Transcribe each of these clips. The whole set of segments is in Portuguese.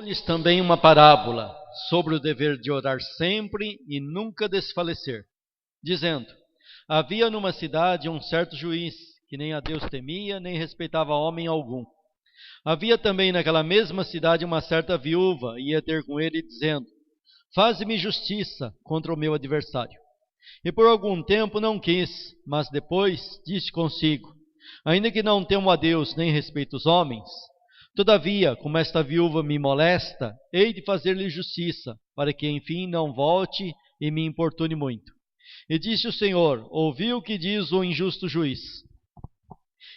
Contou-lhes também uma parábola sobre o dever de orar sempre e nunca desfalecer, dizendo: havia numa cidade um certo juiz, que nem a Deus temia, nem respeitava homem algum. Havia também naquela mesma cidade uma certa viúva, e ia ter com ele, dizendo: faze-me justiça contra o meu adversário. E por algum tempo não quis, mas depois disse consigo: ainda que não temo a Deus, nem respeito os homens, todavia, como esta viúva me molesta, hei de fazer-lhe justiça, para que enfim não volte e me importune muito. E disse o Senhor: ouvi o que diz o injusto juiz.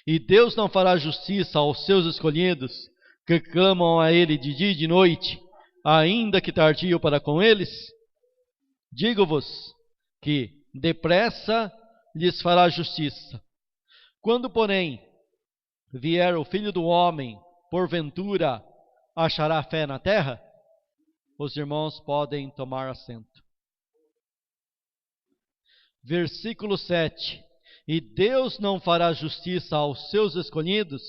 E Deus não fará justiça aos seus escolhidos, que clamam a Ele de dia e de noite, ainda que tardio para com eles? Digo-vos que depressa lhes fará justiça. Quando, porém, vier o Filho do Homem, porventura achará fé na terra? Os irmãos podem tomar assento. Versículo 7. E Deus não fará justiça aos seus escolhidos,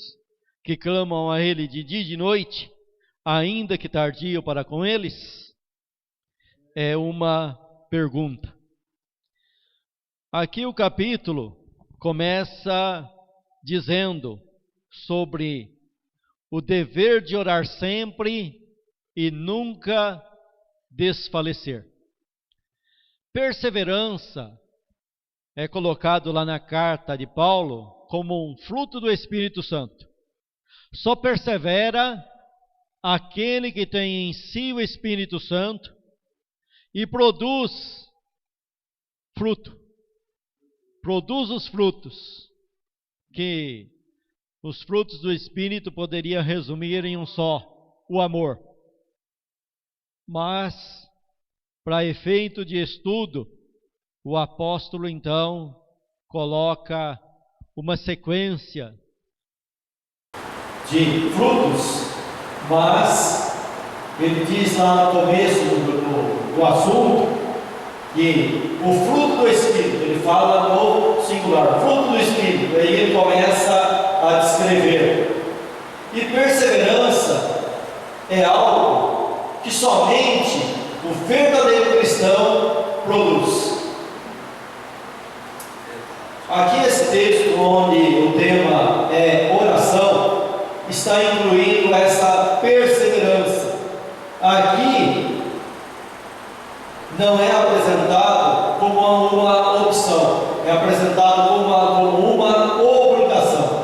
que clamam a Ele de dia e de noite, ainda que tardio para com eles? É uma pergunta. Aqui o capítulo começa dizendo sobre o dever de orar sempre e nunca desfalecer. Perseverança é colocado lá na carta de Paulo como um fruto do Espírito Santo. Só persevera aquele que tem em si o Espírito Santo e produz fruto. Produz os frutos, que os frutos do Espírito poderia resumir em um só: o amor. Mas, para efeito de estudo, o apóstolo então coloca uma sequência de frutos, mas ele diz lá no começo do assunto que o fruto do Espírito, ele fala no singular, fruto do Espírito, aí ele começa a descrever. E perseverança é algo que somente o verdadeiro cristão produz. Aqui esse texto, onde o tema é oração, está incluindo essa perseverança. Aqui não é apresentado como uma opção, é apresentado como uma obrigação.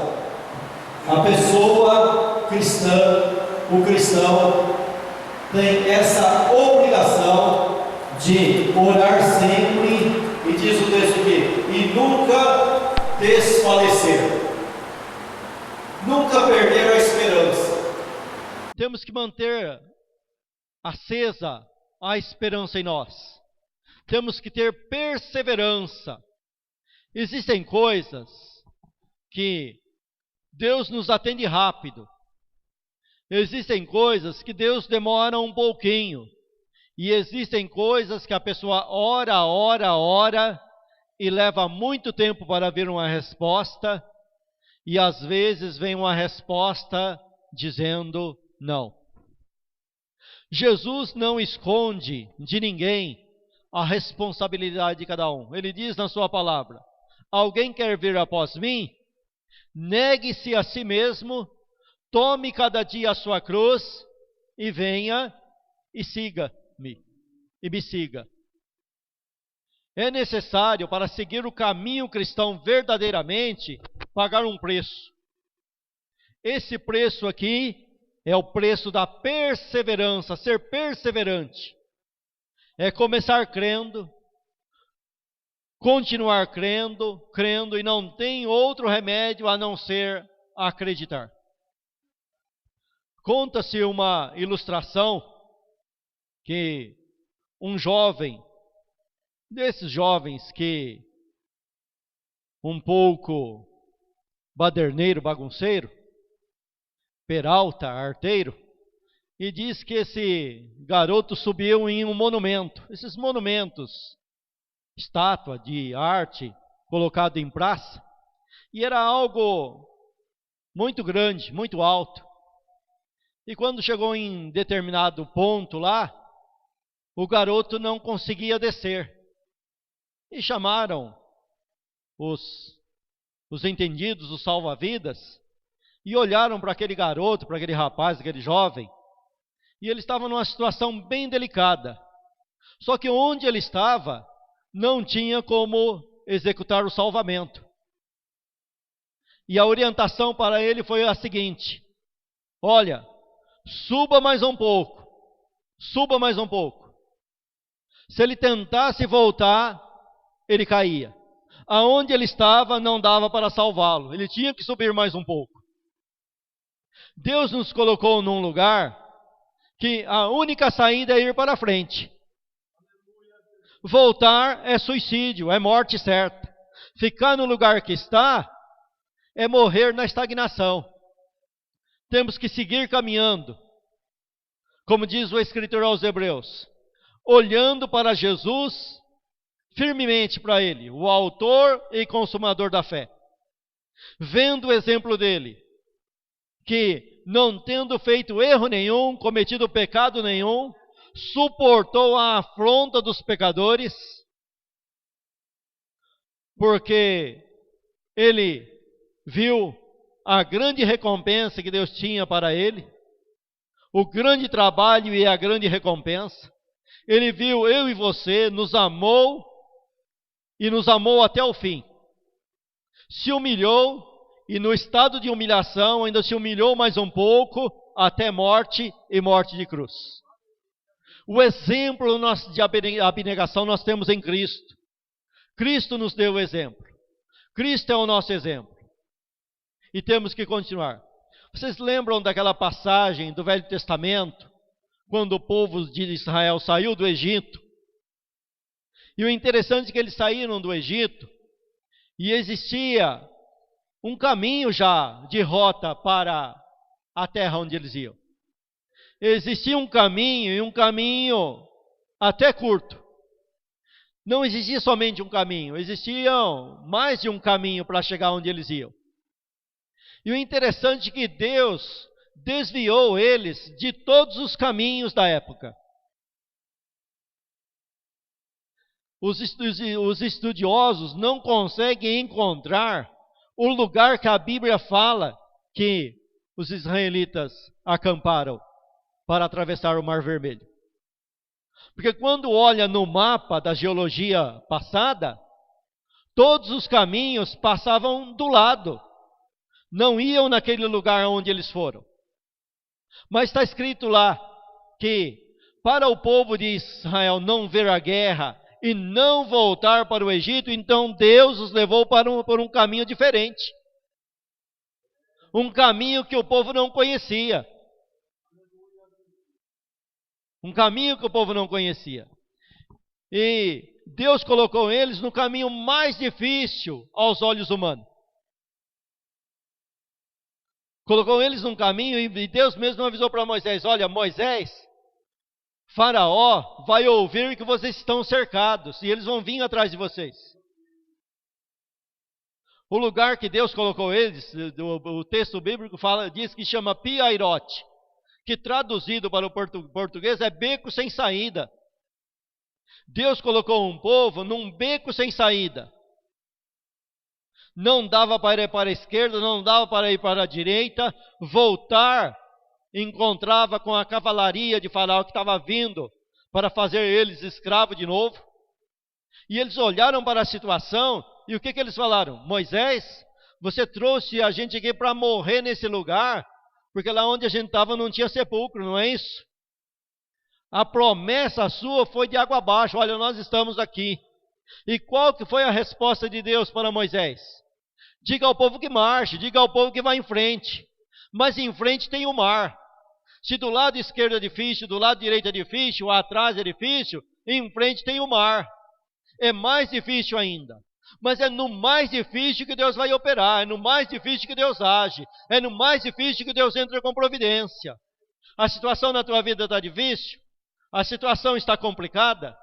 A pessoa cristã, o cristão, tem essa obrigação de orar sempre, e diz o texto aqui, e nunca desfalecer, nunca perder a esperança. Temos que manter acesa a esperança em nós. Temos que ter perseverança. Existem coisas que Deus nos atende rápido. Existem coisas que Deus demora um pouquinho. E existem coisas que a pessoa ora e leva muito tempo para vir uma resposta. E às vezes vem uma resposta dizendo não. Jesus não esconde de ninguém a responsabilidade de cada um. Ele diz na sua palavra: alguém quer vir após mim? Negue-se a si mesmo, tome cada dia a sua cruz e venha e siga-me, e me siga. É necessário, para seguir o caminho cristão verdadeiramente, pagar um preço. Esse preço aqui é o preço da perseverança, ser perseverante. É começar crendo, continuar crendo, e não tem outro remédio a não ser acreditar. Conta-se uma ilustração que um jovem, desses jovens que um pouco baderneiro, bagunceiro, peralta, arteiro, e diz que esse garoto subiu em um monumento. Esses monumentos, estátua de arte colocado em praça, e era algo muito grande, muito alto. E quando chegou em determinado ponto lá, o garoto não conseguia descer. E chamaram os entendidos, os salva-vidas, e olharam para aquele garoto, para aquele rapaz, aquele jovem, e ele estava numa situação bem delicada. Só que onde ele estava, não tinha como executar o salvamento. E a orientação para ele foi a seguinte: olha, suba mais um pouco, suba mais um pouco. Se ele tentasse voltar, ele caía. Aonde ele estava, não dava para salvá-lo, ele tinha que subir mais um pouco. Deus nos colocou num lugar que a única saída é ir para frente. Voltar é suicídio, é morte certa. Ficar no lugar que está é morrer na estagnação. Temos que seguir caminhando, como diz o escritor aos Hebreus, olhando para Jesus, firmemente para Ele, o autor e consumador da fé. Vendo o exemplo dele, que não tendo feito erro nenhum, cometido pecado nenhum, suportou a afronta dos pecadores, porque ele viu a grande recompensa que Deus tinha para ele, o grande trabalho e a grande recompensa. Ele viu eu e você, nos amou e nos amou até o fim. Se humilhou e no estado de humilhação ainda se humilhou mais um pouco até morte e morte de cruz. O exemplo de abnegação nós temos em Cristo. Cristo nos deu o exemplo. Cristo é o nosso exemplo. E temos que continuar. Vocês lembram daquela passagem do Velho Testamento, quando o povo de Israel saiu do Egito? E o interessante é que eles saíram do Egito e existia um caminho já de rota para a terra onde eles iam. Existia um caminho, e um caminho até curto. Não existia somente um caminho, existiam mais de um caminho para chegar onde eles iam. E o interessante é que Deus desviou eles de todos os caminhos da época. Os estudiosos não conseguem encontrar o lugar que a Bíblia fala que os israelitas acamparam para atravessar o Mar Vermelho. Porque quando olha no mapa da geologia passada, todos os caminhos passavam do lado, não iam naquele lugar onde eles foram. Mas está escrito lá que para o povo de Israel não ver a guerra e não voltar para o Egito, então Deus os levou por um caminho diferente. Um caminho que o povo não conhecia. Um caminho que o povo não conhecia. E Deus colocou eles no caminho mais difícil aos olhos humanos. Colocou eles num caminho e Deus mesmo avisou para Moisés: olha, Moisés, Faraó vai ouvir que vocês estão cercados e eles vão vir atrás de vocês. O lugar que Deus colocou eles, o texto bíblico diz que chama Pi-Hairote, que traduzido para o português é beco sem saída. Deus colocou um povo num beco sem saída. Não dava para ir para a esquerda, não dava para ir para a direita. Voltar, encontrava com a cavalaria de Faraó que estava vindo para fazer eles escravos de novo. E eles olharam para a situação e o que eles falaram? Moisés, você trouxe a gente aqui para morrer nesse lugar, porque lá onde a gente estava não tinha sepulcro, não é isso? A promessa sua foi de água abaixo, olha, nós estamos aqui. E qual que foi a resposta de Deus para Moisés? Diga ao povo que marche, diga ao povo que vá em frente. Mas em frente tem o mar. Se do lado esquerdo é difícil, do lado direito é difícil, atrás é difícil, em frente tem o mar. É mais difícil ainda. Mas é no mais difícil que Deus vai operar, é no mais difícil que Deus age, é no mais difícil que Deus entra com providência. A situação na tua vida está difícil? A situação está complicada?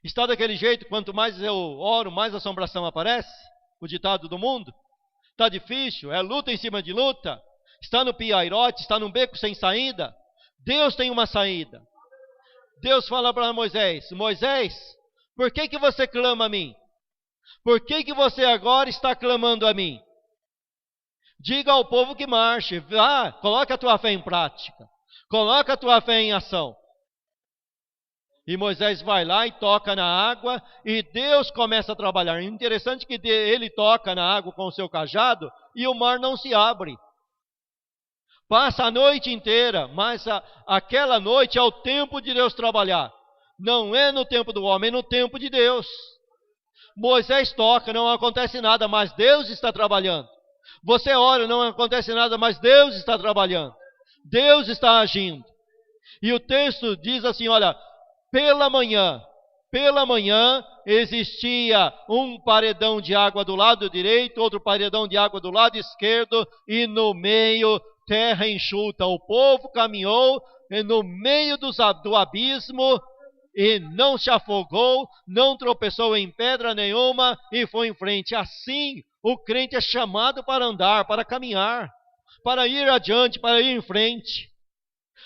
Está daquele jeito, quanto mais eu oro, mais assombração aparece? O ditado do mundo? Está difícil, é luta em cima de luta. está no piairote, está num beco sem saída, Deus tem uma saída. Deus fala para Moisés: Moisés, por que você clama a mim? Por que você agora está clamando a mim? Diga ao povo que marche, vá, coloque a tua fé em prática, coloque a tua fé em ação. E Moisés vai lá e toca na água, e Deus começa a trabalhar. Interessante que ele toca na água com o seu cajado, e o mar não se abre. Passa a noite inteira, mas aquela noite é o tempo de Deus trabalhar. Não é no tempo do homem, é no tempo de Deus. Moisés toca, não acontece nada, mas Deus está trabalhando. Você ora, não acontece nada, mas Deus está trabalhando. Deus está agindo. E o texto diz assim, olha, pela manhã existia um paredão de água do lado direito, outro paredão de água do lado esquerdo, e no meio terra enxuta. O povo caminhou no meio do abismo e não se afogou, não tropeçou em pedra nenhuma e foi em frente. Assim, o crente é chamado para andar, para caminhar, para ir adiante, para ir em frente.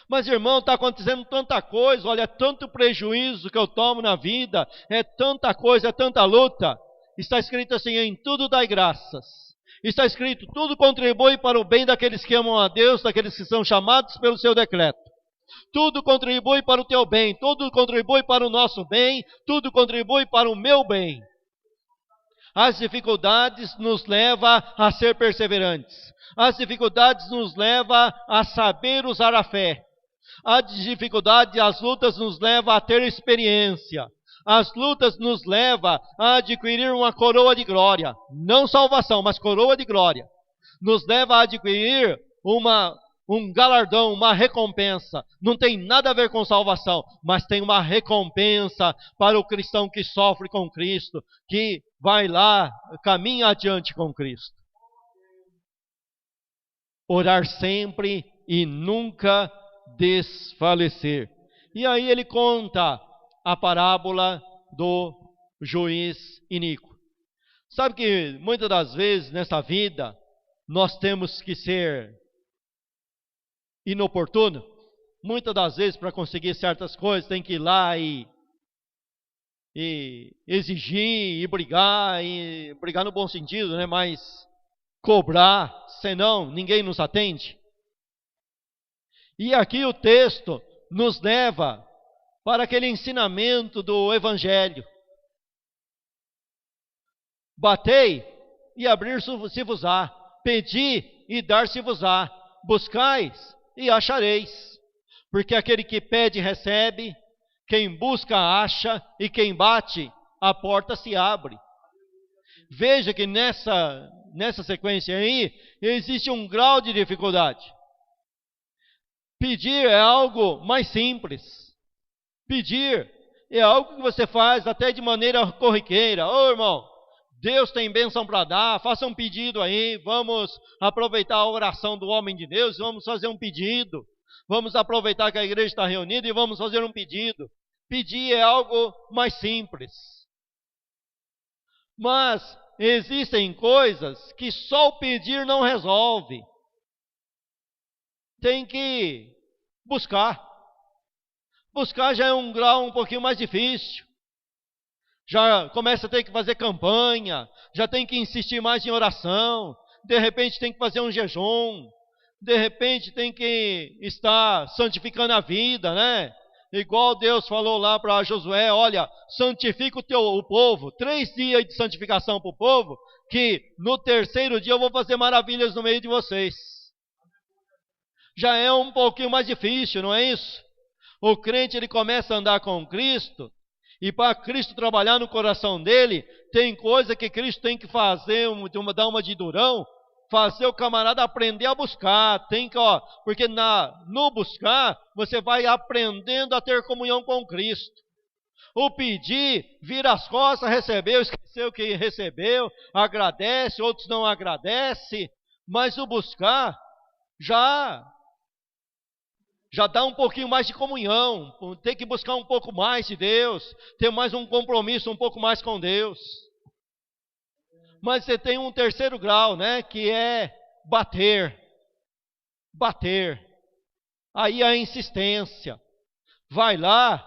Mas, irmão, está acontecendo tanta coisa, olha, é tanto prejuízo que eu tomo na vida, é tanta coisa, é tanta luta. Está escrito assim, em tudo dai graças. Está escrito, tudo contribui para o bem daqueles que amam a Deus, daqueles que são chamados pelo seu decreto. Tudo contribui para o teu bem, tudo contribui para o nosso bem, tudo contribui para o meu bem. As dificuldades nos levam a ser perseverantes. As dificuldades nos levam a saber usar a fé. A dificuldade, as lutas nos levam a ter experiência. As lutas nos levam a adquirir uma coroa de glória. Não salvação, mas coroa de glória. Nos leva a adquirir um galardão, uma recompensa. Não tem nada a ver com salvação, mas tem uma recompensa para o cristão que sofre com Cristo, que vai lá, caminha adiante com Cristo. Orar sempre e nunca desfalecer. E aí ele conta a parábola do juiz iníquo. Sabe que muitas das vezes nessa vida nós temos que ser inoportuno. Muitas das vezes para conseguir certas coisas tem que ir lá e exigir e brigar no bom sentido, né? Mas cobrar, senão ninguém nos atende. E aqui o texto nos leva para aquele ensinamento do Evangelho. Batei e abrir-se-vos-á, pedi e dar-se-vos-á, buscais e achareis. Porque aquele que pede recebe, quem busca acha, e quem bate, a porta se abre. Veja que nessa sequência aí, existe um grau de dificuldade. Pedir é algo mais simples. Pedir é algo que você faz até de maneira corriqueira. Ô irmão, Deus tem bênção para dar, faça um pedido aí, vamos aproveitar a oração do homem de Deus, vamos fazer um pedido. Vamos aproveitar que a igreja está reunida e vamos fazer um pedido. Pedir é algo mais simples. Mas existem coisas que só o pedir não resolve. Tem que buscar. Buscar já é um grau um pouquinho mais difícil. Já começa a ter que fazer campanha, já tem que insistir mais em oração, de repente tem que fazer um jejum, de repente tem que estar santificando a vida, né? Igual Deus falou lá para Josué, olha, santifica o povo, 3 dias de santificação para o povo, que no 3º dia eu vou fazer maravilhas no meio de vocês. Já é um pouquinho mais difícil, não é isso? O crente ele começa a andar com Cristo, e para Cristo trabalhar no coração dele, tem coisa que Cristo tem que fazer, dar uma de durão, fazer o camarada aprender a buscar. Tem que, porque no buscar, você vai aprendendo a ter comunhão com Cristo. O pedir, vira as costas, recebeu, esqueceu que recebeu, agradece, outros não agradecem, mas o buscar já dá um pouquinho mais de comunhão, tem que buscar um pouco mais de Deus, ter mais um compromisso um pouco mais com Deus. Mas você tem um 3º grau, né, que é bater. bater. Aí a insistência. Vai lá,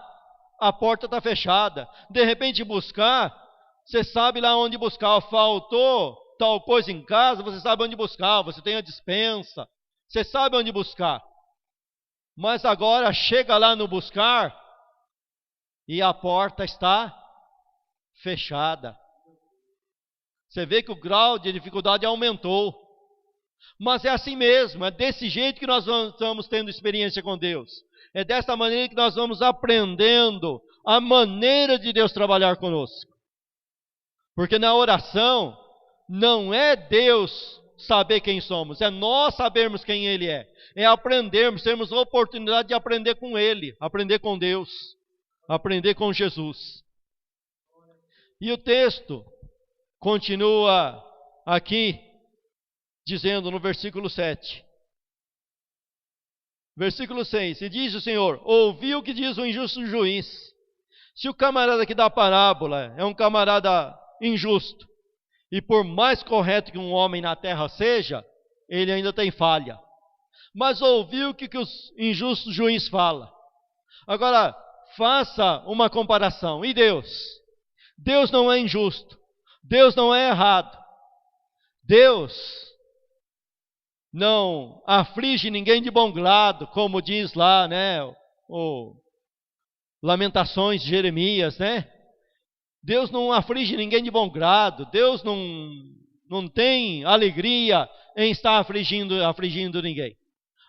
a porta está fechada. De repente buscar, você sabe lá onde buscar. Faltou tal coisa em casa, você sabe onde buscar. Você tem a despensa, você sabe onde buscar. Mas agora chega lá no buscar e a porta está fechada. Você vê que o grau de dificuldade aumentou. Mas é assim mesmo, é desse jeito que nós estamos tendo experiência com Deus. É dessa maneira que nós vamos aprendendo a maneira de Deus trabalhar conosco. Porque na oração, não é Deus saber quem somos, é nós sabermos quem Ele é. É aprendermos, termos a oportunidade de aprender com Ele, aprender com Deus, aprender com Jesus. E o texto continua aqui, dizendo no versículo 7. Versículo 6. E diz o Senhor: ouvi o que diz o injusto juiz. Se o camarada que dá a parábola é um camarada injusto, e por mais correto que um homem na terra seja, ele ainda tem falha. Mas ouviu o que o injusto juiz fala. Agora, faça uma comparação. E Deus? Deus não é injusto. Deus não é errado. Deus não aflige ninguém de bom grado, como diz lá, né, o Lamentações de Jeremias, né? Deus não aflige ninguém de bom grado. Deus não tem alegria em estar afligindo ninguém.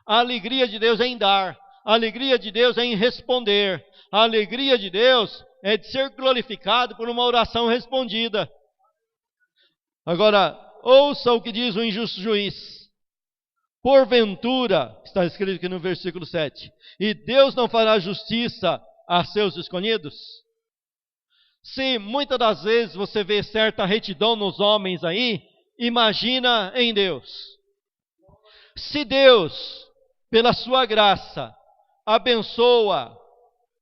A alegria de Deus é em dar. A alegria de Deus é em responder. A alegria de Deus é de ser glorificado por uma oração respondida. Agora, ouça o que diz o injusto juiz. Porventura, está escrito aqui no versículo 7, e Deus não fará justiça a seus escolhidos? Se muitas das vezes você vê certa retidão nos homens aí, imagina em Deus. Se Deus, pela sua graça, abençoa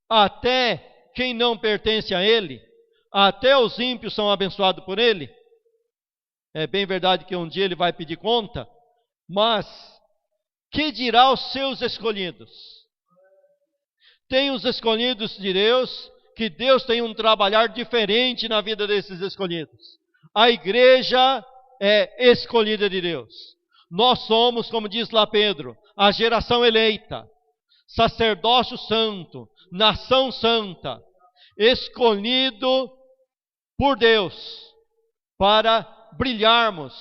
até quem não pertence a Ele, até os ímpios são abençoados por Ele, é bem verdade que um dia Ele vai pedir conta, mas que dirá os seus escolhidos? Tem os escolhidos de Deus, que Deus tem um trabalhar diferente na vida desses escolhidos. A igreja é escolhida de Deus. Nós somos, como diz lá Pedro, a geração eleita, sacerdócio santo, nação santa, escolhido por Deus para brilharmos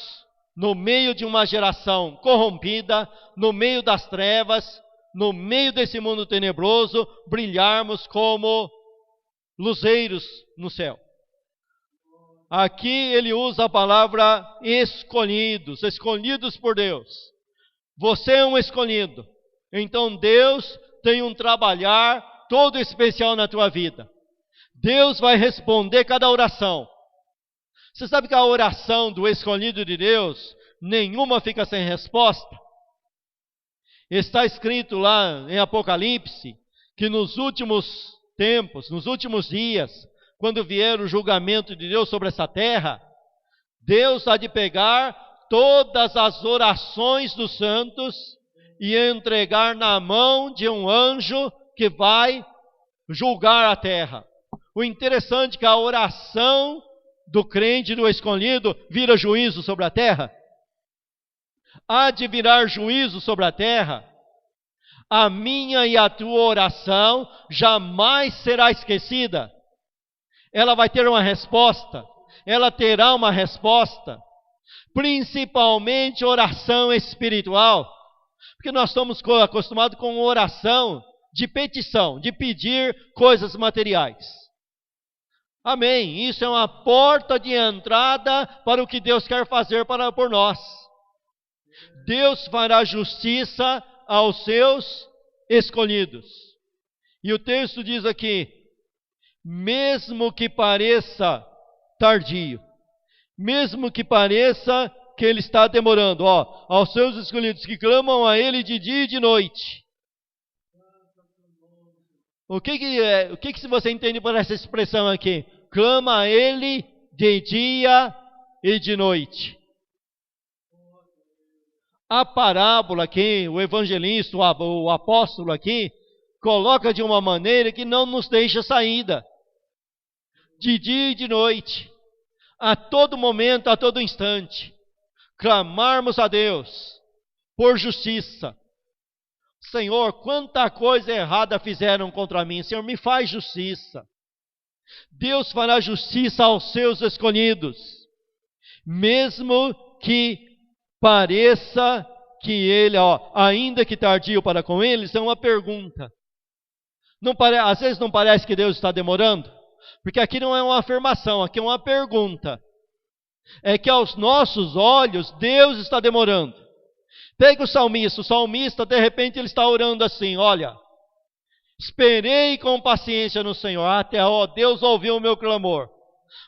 no meio de uma geração corrompida, no meio das trevas, no meio desse mundo tenebroso, brilharmos como luzeiros no céu. Aqui ele usa a palavra escolhidos, escolhidos por Deus. Você é um escolhido. Então Deus tem um trabalhar todo especial na tua vida. Deus vai responder cada oração. Você sabe que a oração do escolhido de Deus, nenhuma fica sem resposta? Está escrito lá em Apocalipse, que nos últimos tempos, nos últimos dias, quando vier o julgamento de Deus sobre essa terra, Deus há de pegar todas as orações dos santos e entregar na mão de um anjo que vai julgar a terra. O interessante é que a oração do crente, do escolhido, vira juízo sobre a terra. Há de virar juízo sobre a terra. A minha e a tua oração jamais será esquecida. Ela vai ter uma resposta. Ela terá uma resposta. Principalmente oração espiritual. Porque nós estamos acostumados com oração de petição, de pedir coisas materiais. Amém. Isso é uma porta de entrada para o que Deus quer fazer por nós. Deus fará justiça aos seus escolhidos. E o texto diz aqui, mesmo que pareça tardio, mesmo que pareça que ele está demorando, aos seus escolhidos que clamam a ele de dia e de noite. O que você entende por essa expressão aqui? Clama a ele de dia e de noite. A parábola aqui, o evangelista, o apóstolo aqui, coloca de uma maneira que não nos deixa saída. De dia e de noite, a todo momento, a todo instante, clamarmos a Deus por justiça. Senhor, quanta coisa errada fizeram contra mim. Senhor, me faz justiça. Deus fará justiça aos seus escolhidos, mesmo que pareça que ele, ainda que tardio para com eles, é uma pergunta. Às vezes não parece que Deus está demorando? Porque aqui não é uma afirmação, aqui é uma pergunta. É que aos nossos olhos, Deus está demorando. Pega o salmista de repente ele está orando assim, olha, esperei com paciência no Senhor, até, Deus ouviu o meu clamor.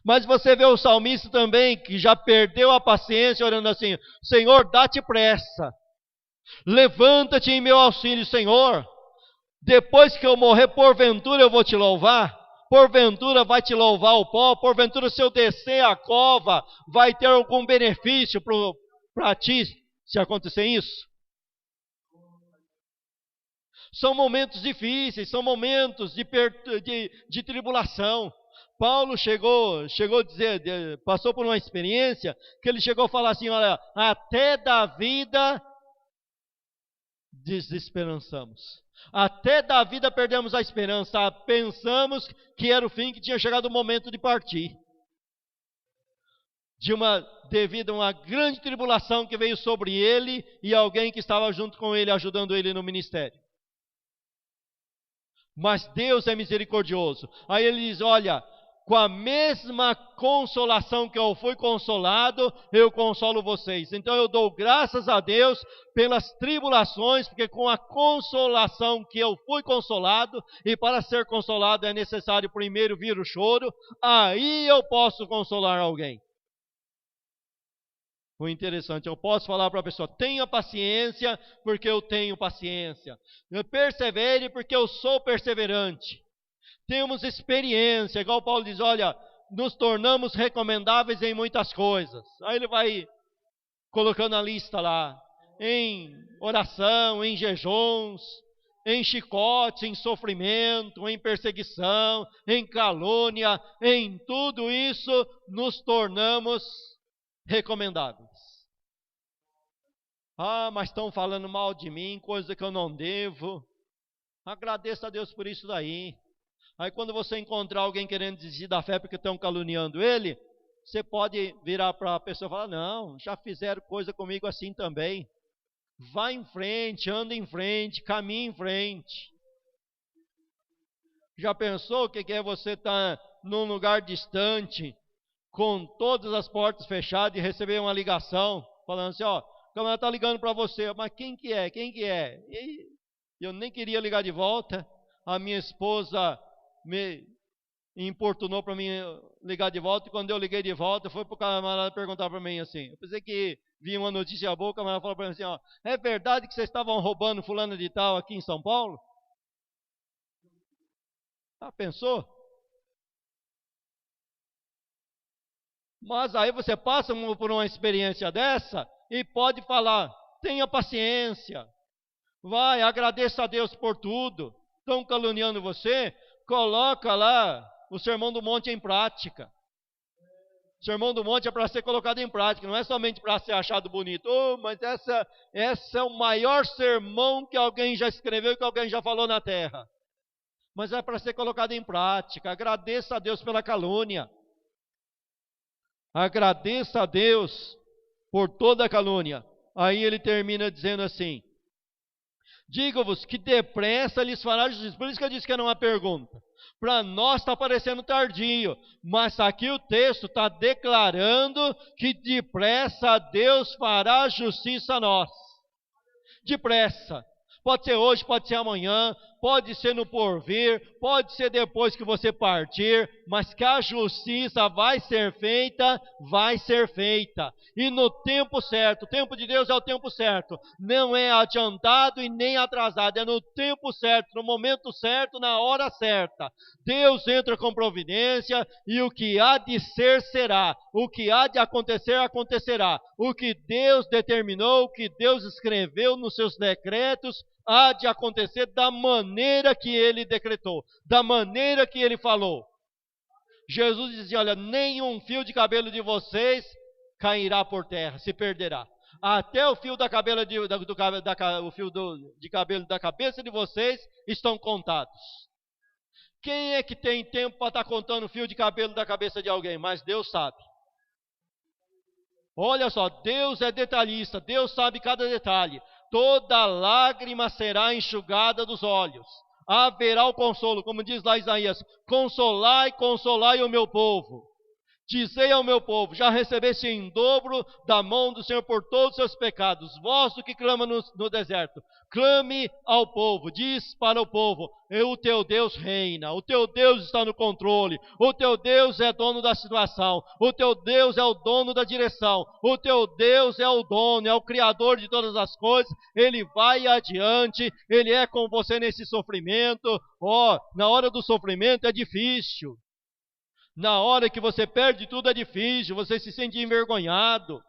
Mas você vê o salmista também, que já perdeu a paciência, orando assim, Senhor, dá-te pressa, levanta-te em meu auxílio, Senhor, depois que eu morrer, porventura eu vou te louvar, porventura vai te louvar o pó, porventura se eu descer a cova, vai ter algum benefício para ti, se acontecer isso. São momentos difíceis, são momentos de tribulação. Paulo chegou a dizer, passou por uma experiência, que ele chegou a falar assim, olha, até da vida desesperançamos. Até da vida perdemos a esperança, pensamos que era o fim, que tinha chegado o momento de partir. Devido a uma grande tribulação que veio sobre ele e alguém que estava junto com ele, ajudando ele no ministério. Mas Deus é misericordioso. Aí ele diz, olha, com a mesma consolação que eu fui consolado, eu consolo vocês. Então eu dou graças a Deus pelas tribulações, porque com a consolação que eu fui consolado, e para ser consolado é necessário primeiro vir o choro, aí eu posso consolar alguém. O interessante, eu posso falar para a pessoa, tenha paciência, porque eu tenho paciência. Persevere, porque eu sou perseverante. Temos experiência, igual Paulo diz, olha, nos tornamos recomendáveis em muitas coisas. Aí ele vai colocando a lista lá, em oração, em jejuns, em chicotes, em sofrimento, em perseguição, em calúnia, em tudo isso nos tornamos recomendáveis. Mas estão falando mal de mim, coisa que eu não devo. Agradeça a Deus por isso daí. Aí quando você encontrar alguém querendo desistir da fé porque estão caluniando ele, você pode virar para a pessoa e falar, não, já fizeram coisa comigo assim também. Vá em frente, anda em frente, caminhe em frente. Já pensou o que é você estar num lugar distante, com todas as portas fechadas e receber uma ligação, falando assim, o camarada está ligando para você, mas quem que é? E eu nem queria ligar de volta, a minha esposa me importunou para mim ligar de volta, e quando eu liguei de volta, foi para o camarada perguntar para mim assim, eu pensei que vinha uma notícia boa, o camarada falou para mim assim, é verdade que vocês estavam roubando fulano de tal aqui em São Paulo? Pensou? Mas aí você passa por uma experiência dessa e pode falar, tenha paciência, vai, agradeça a Deus por tudo. Estão caluniando você, coloca lá o Sermão do Monte em prática. O Sermão do Monte é para ser colocado em prática, não é somente para ser achado bonito. Mas esse é o maior sermão que alguém já escreveu, que alguém já falou na terra. Mas é para ser colocado em prática. Agradeça a Deus pela calúnia. Agradeça a Deus por toda a calúnia. Aí ele termina dizendo assim, digo-vos que depressa lhes fará justiça. Por isso que eu disse que era uma pergunta. Para nós está parecendo tardio, mas aqui o texto está declarando que depressa Deus fará justiça a nós. Depressa. Pode ser hoje, pode ser amanhã, pode ser no porvir, pode ser depois que você partir, mas que a justiça vai ser feita, vai ser feita. E no tempo certo, o tempo de Deus é o tempo certo, não é adiantado e nem atrasado, é no tempo certo, no momento certo, na hora certa. Deus entra com providência e o que há de ser, será. O que há de acontecer, acontecerá. O que Deus determinou, o que Deus escreveu nos seus decretos, há de acontecer da maneira que Ele decretou, da maneira que Ele falou. Jesus dizia, olha, nenhum fio de cabelo de vocês cairá por terra, se perderá. Até o fio de cabelo da cabeça de vocês estão contados. Quem é que tem tempo para estar contando o fio de cabelo da cabeça de alguém? Mas Deus sabe. Olha só, Deus é detalhista, Deus sabe cada detalhe. Toda lágrima será enxugada dos olhos. Haverá o consolo, como diz lá Isaías, consolai, consolai o meu povo. Dizei ao meu povo, já recebeste em dobro da mão do Senhor por todos os seus pecados. Vós que clama no deserto, clame ao povo, diz para o povo, o teu Deus reina, o teu Deus está no controle, o teu Deus é dono da situação, o teu Deus é o dono da direção, o teu Deus é o dono, é o criador de todas as coisas, Ele vai adiante, Ele é com você nesse sofrimento. Na hora do sofrimento é difícil. Na hora que você perde tudo é difícil, você se sente envergonhado.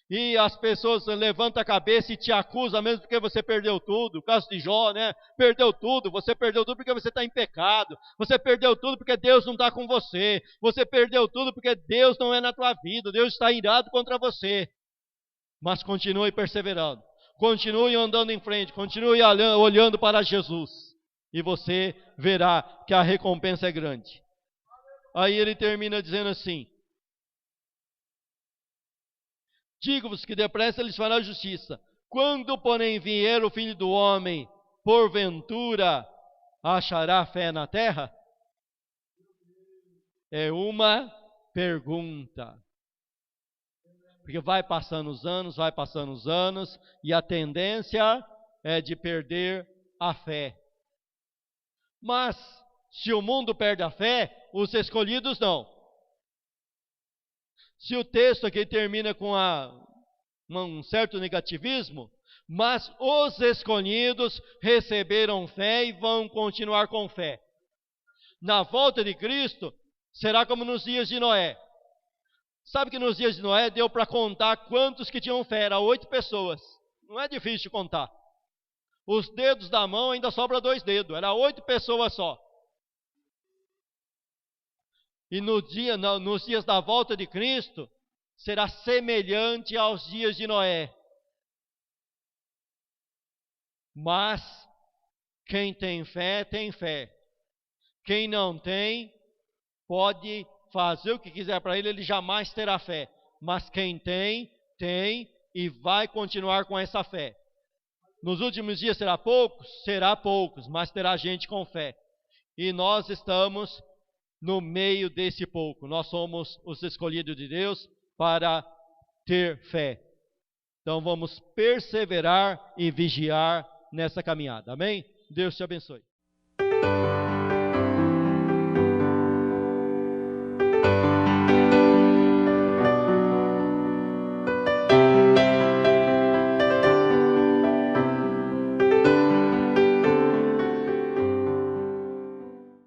E as pessoas levantam a cabeça e te acusam mesmo porque você perdeu tudo. O caso de Jó, né? Perdeu tudo, você perdeu tudo porque você está em pecado. Você perdeu tudo porque Deus não está com você. Você perdeu tudo porque Deus não é na tua vida. Deus está irado contra você. Mas continue perseverando. Continue andando em frente. Continue olhando para Jesus. E você verá que a recompensa é grande. Aí ele termina dizendo assim, digo-vos que depressa lhes fará justiça. Quando, porém, vier o Filho do Homem, porventura achará fé na terra? É uma pergunta. Porque vai passando os anos, e a tendência é de perder a fé. Mas, se o mundo perde a fé, os escolhidos não. Se o texto aqui termina com um certo negativismo, mas os escolhidos receberam fé e vão continuar com fé. Na volta de Cristo, será como nos dias de Noé. Sabe que nos dias de Noé deu para contar quantos que tinham fé? Era 8 pessoas. Não é difícil de contar. Os dedos da mão ainda sobra 2 dedos. Era 8 pessoas só. E nos dias da volta de Cristo, será semelhante aos dias de Noé. Mas, quem tem fé, tem fé. Quem não tem, pode fazer o que quiser para ele, ele jamais terá fé. Mas quem tem, tem e vai continuar com essa fé. Nos últimos dias será poucos, mas terá gente com fé. E nós estamos no meio desse pouco. Nós somos os escolhidos de Deus para ter fé. Então vamos perseverar e vigiar nessa caminhada. Amém? Deus te abençoe.